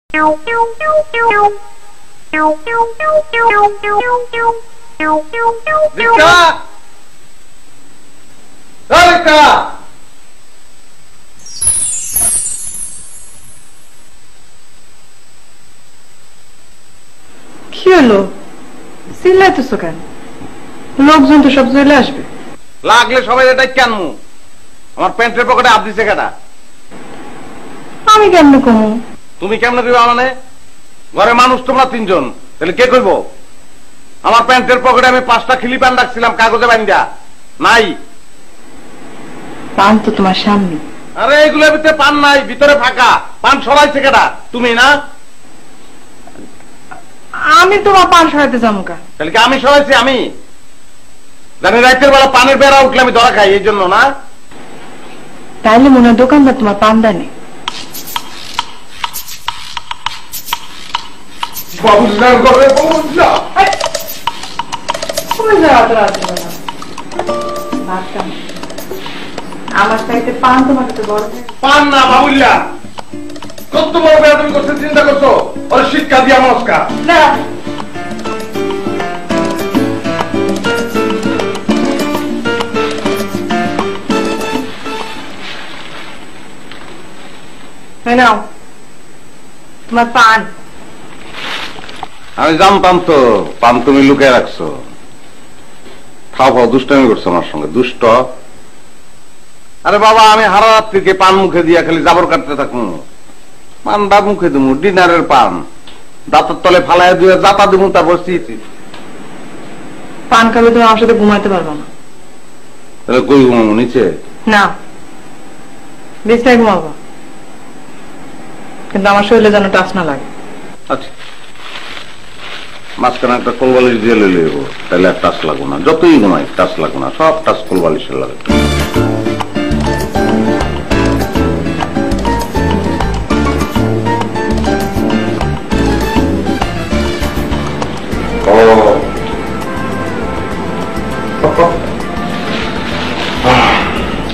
কি হলো? চিল্লাইতেছো কেন? লোকজন তো সব চলে আসবে। লাগলে সবাই এটাই কেন? আমার প্যান্টের পকেটে হাত দিছে কেটা? আমি কেমনে কমু? তুমি কেমনে দিবা? মানে ঘরে মানুষ তোমরা তিনজন, তাহলে কে করবো? আমার প্যান্টের পকেটে আমি 5টা খিলি পান রাখছিলাম কাগজে বান্ধা, নাই। পান তো তোমার সামনে। আরে এগুলোর ভিতরে পান নাই, ভিতরে ফাঁকা। পান সরাইছে কেটা? তুমি না? আমি তোমার পান সরাইতে যাবো কা? তাহলে কি আমি সরাইছি? আমি জানি রাতের বেলা পানের বেড়া উঠলে আমি ধরা খাই, এই জন্য না? তাইলে মনে হয় দোকানদার তোমার পান দেয়নি। আমার চাইতে পান তোমার কাছে বড়। পান না বাবুল্লা, কত বড় বেয়াদবি করতে চিন্তা করছো? ওর শিক্ষা দিয়া নমস্কার না। নাও তোমার পান। আমি জানতাম তো পান তুমি লুকিয়ে রাখছো। খাও খাও, দুষ্টামি করছো আমার সঙ্গে, দুষ্ট। আরে বাবা, আমি হারা রাত্রিকে পান মুখে দিয়া খালি জাবর কাটতে থাকুন। পান দা মুখে দেবো, ডিনারের পান দাঁতের তলে ফালাই দিয়ে জাতা দেবো, তারপর পান খাবে তুমি আমার সাথে ঘুমাইতে পারবো না। তাহলে কই ঘুমাবো? নিচে? না, বিছনায় ঘুমাবো, কিন্তু আমার শরীরে যেন টাচ না লাগে। আচ্ছা, মাঝখানে একটা কোলবালিশ দিয়ে লইলে যাবো, তাহলে আর টাচ লাগবো না। যতই ঘুমাই টাচ লাগবো না, সব টাচ কোলবালিশের লাগে।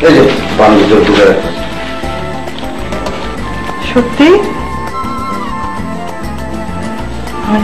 এই যে পান ভিতরে ঢুকে রাখছে। সত্যি? আমার